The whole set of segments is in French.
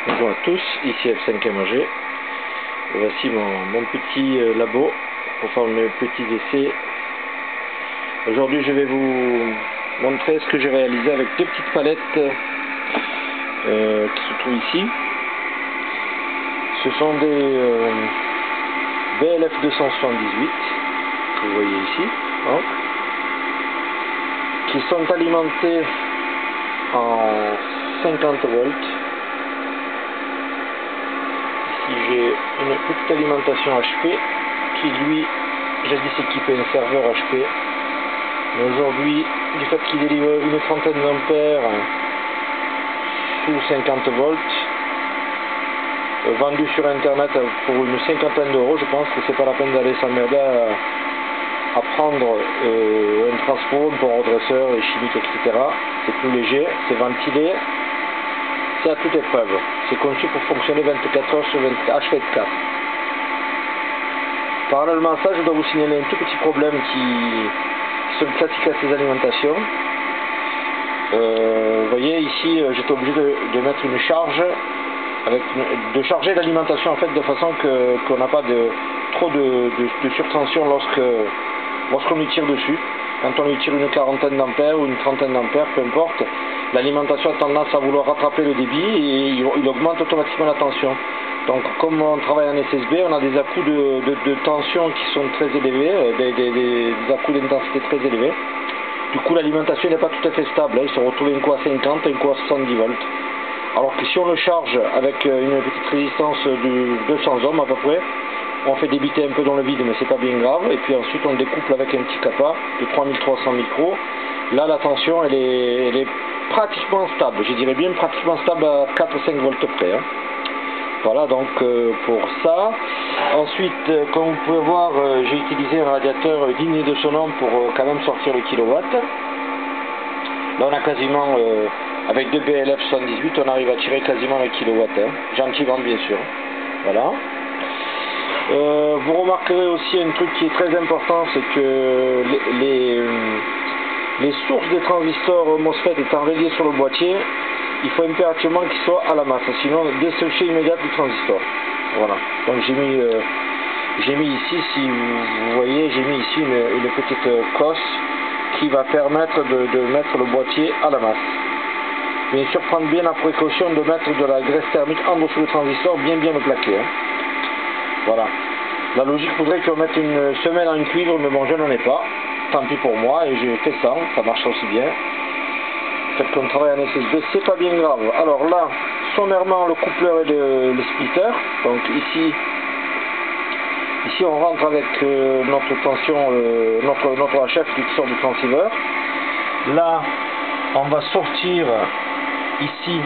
Bonjour à tous, ici F5MG. Voici mon petit labo pour faire mes petits essais. Aujourd'hui je vais vous montrer ce que j'ai réalisé avec deux petites palettes qui se trouvent ici. Ce sont des BLF 278 que vous voyez ici, hein, qui sont alimentés en 50 volts. Ici j'ai une petite alimentation HP qui lui jadis équipait un serveur HP, mais aujourd'hui du fait qu'il délivre une trentaine d'ampères sous 50 volts, vendu sur internet pour une cinquantaine d'euros, je pense que c'est pas la peine d'aller s'emmerder à prendre un transfo, un pont redresseur, les chimiques, etc. C'est plus léger, c'est ventilé, c'est à toute épreuve. C'est conçu pour fonctionner 24 heures sur H24. Parallèlement à ça, je dois vous signaler un tout petit problème qui se pratique à ces alimentations. Vous voyez ici, j'étais obligé de mettre une charge, de charger l'alimentation en fait de façon qu'on n'a pas trop de surtension lorsqu'on lui tire dessus. Quand on lui tire une quarantaine d'ampères ou une trentaine d'ampères, peu importe, l'alimentation a tendance à vouloir rattraper le débit et il augmente automatiquement la tension. Donc comme on travaille en SSB, on a des à-coups de tension qui sont très élevés, des à-coups d'intensité très élevés. Du coup l'alimentation n'est pas tout à fait stable, il se retrouve un coup à 50, un coup à 70 volts. Alors que si on le charge avec une petite résistance de 200 ohms à peu près, on fait débiter un peu dans le vide, mais c'est pas bien grave. Et puis ensuite on découple avec un petit capa de 3300 micros. Là la tension elle est pratiquement stable, je dirais bien pratiquement stable à 4-5 volts près, hein. Voilà donc pour ça. Ensuite, comme vous pouvez voir, j'ai utilisé un radiateur digne de son nom pour quand même sortir le kilowatt. Là on a quasiment, avec deux BLF 78, on arrive à tirer quasiment le kilowatt, hein. Gentiment bien sûr. Voilà. Vous remarquerez aussi un truc qui est très important, c'est que les sources des transistors MOSFET étant reliées sur le boîtier, il faut impérativement qu'ils soient à la masse, sinon desséchée immédiate du transistor. Voilà. Donc j'ai mis ici, si vous voyez, j'ai mis ici une petite cosse qui va permettre de mettre le boîtier à la masse. Bien sûr, prendre bien la précaution de mettre de la graisse thermique en dessous du transistor, bien le plaquer, hein. Voilà. La logique voudrait qu'on mette une semelle en cuivre, mais bon, je n'en ai pas. Tant pis pour moi, et j'ai fait ça marche aussi bien. Le fait qu'on travaille en SSB, c'est pas bien grave. Alors là, sommairement, le coupleur et le splitter. Donc ici on rentre avec notre tension, notre HF qui sort du transceiver. Là, on va sortir ici,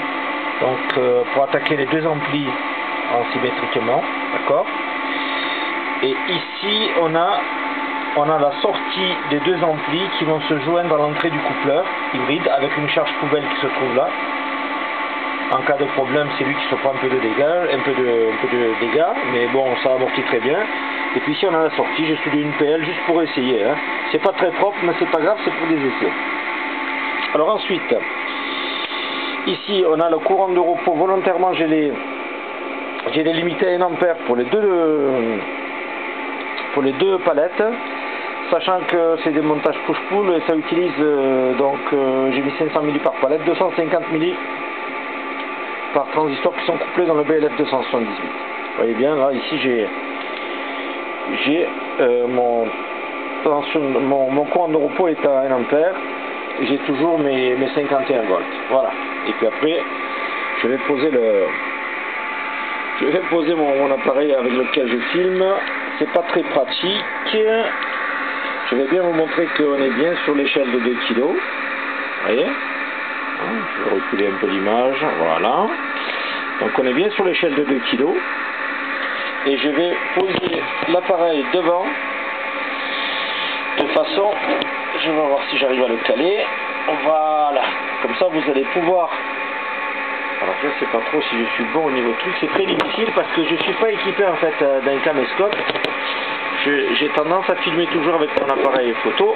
donc pour attaquer les deux amplis en symétriquement, d'accord. Et ici on a la sortie des deux amplis qui vont se joindre à l'entrée du coupleur hybride avec une charge poubelle qui se trouve là. En cas de problème, c'est lui qui se prend un peu de dégâts, mais bon, ça amortit très bien. Et puis ici on a la sortie, j'ai soudé une PL juste pour essayer, hein. C'est pas très propre, mais c'est pas grave, c'est pour des essais. Alors ensuite, ici on a le courant de repos. Volontairement j'ai les limités à 1 ampère pour les deux palettes, sachant que c'est des montages push-pull et ça utilise j'ai mis 500 milli par palette, 250 milli par transistor qui sont couplés dans le BLF 278. Vous voyez bien là, ici j'ai mon courant de repos est à 1 ampère, j'ai toujours mes 51 volts. Voilà. Et puis après je vais poser mon appareil avec lequel je filme. C'est pas très pratique. Je vais bien vous montrer qu'on est bien sur l'échelle de 2 kg. Vous voyez, je vais reculer un peu l'image. Voilà. Donc on est bien sur l'échelle de 2 kg. Et je vais poser l'appareil devant. De façon, je vais voir si j'arrive à le caler. Voilà. Comme ça vous allez pouvoir... Alors je ne sais pas trop si je suis bon au niveau truc, c'est très difficile parce que je ne suis pas équipé en fait d'un caméscope. J'ai tendance à filmer toujours avec mon appareil photo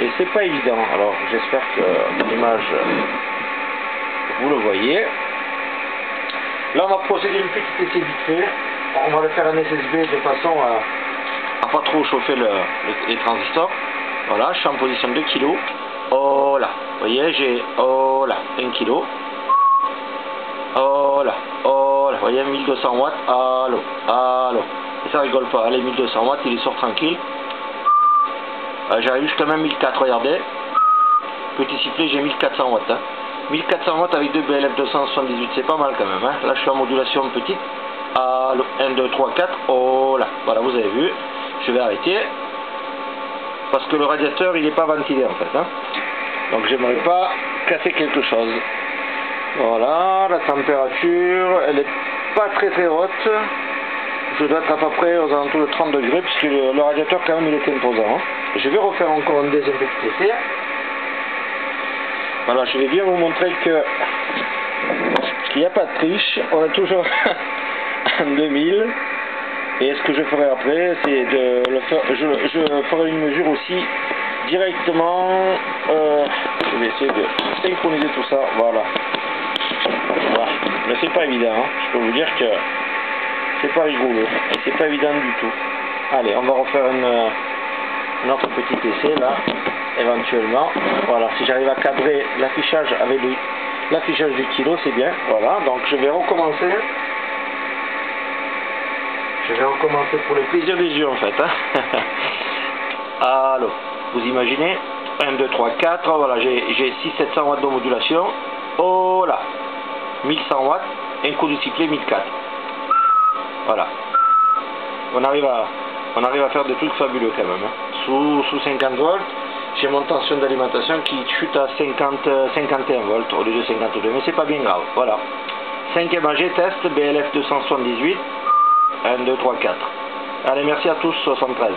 et c'est pas évident. Alors j'espère que l'image vous le voyez. Là, on va procéder une petite essai vite fait. On va le faire en SSB de façon à pas trop chauffer les transistors. Voilà, je suis en position 2 kg. Oh là, vous voyez, j'ai oh là, 1 kg. Oh là, vous voyez, 1200 watts. Allô, allô. Et ça rigole pas, allez, 1200 watts, il sort tranquille. J'arrive jusqu'à même 1400, regardez. Petit sifflet, j'ai 1400 watts. Hein. 1400 watts avec deux BLF 278, c'est pas mal quand même. Hein. Là, je suis en modulation petite. Allô, 1, 2, 3, 4. Oh là, voilà, vous avez vu. Je vais arrêter. Parce que le radiateur, il n'est pas ventilé en fait. Hein. Donc, j'aimerais pas casser quelque chose. Voilà, la température, elle est pas très haute. Je dois être à peu près aux alentours de 30 degrés, puisque le radiateur, quand même, il est imposant. Hein. Je vais refaire encore un deuxième petit essai. Voilà, je vais bien vous montrer qu'il n'y a pas de triche. On est toujours en 2000. Et ce que je ferai après, c'est de le faire. Je ferai une mesure aussi directement. Je vais essayer de synchroniser tout ça. Voilà. Voilà. Mais c'est pas évident. Hein. Je peux vous dire que c'est pas rigolo. Et c'est pas évident du tout. Allez, on va refaire un autre petit essai là. Éventuellement, voilà, si j'arrive à cadrer l'affichage avec l'affichage du kilo, c'est bien. Voilà, donc je vais recommencer. Je vais recommencer pour le plaisir des yeux en fait. Hein. Allô, vous imaginez 1, 2, 3, 4, voilà, j'ai 600-700 watts de modulation. Oh là, 1100 watts, un coup de sifflet 1004. Voilà, on arrive à faire des trucs fabuleux quand même. Hein. Sous 50 volts. J'ai mon tension d'alimentation qui chute à 51 volts au lieu de 52, mais c'est pas bien grave, voilà. 5e AG test, BLF 278, 1, 2, 3, 4. Allez, merci à tous, 73.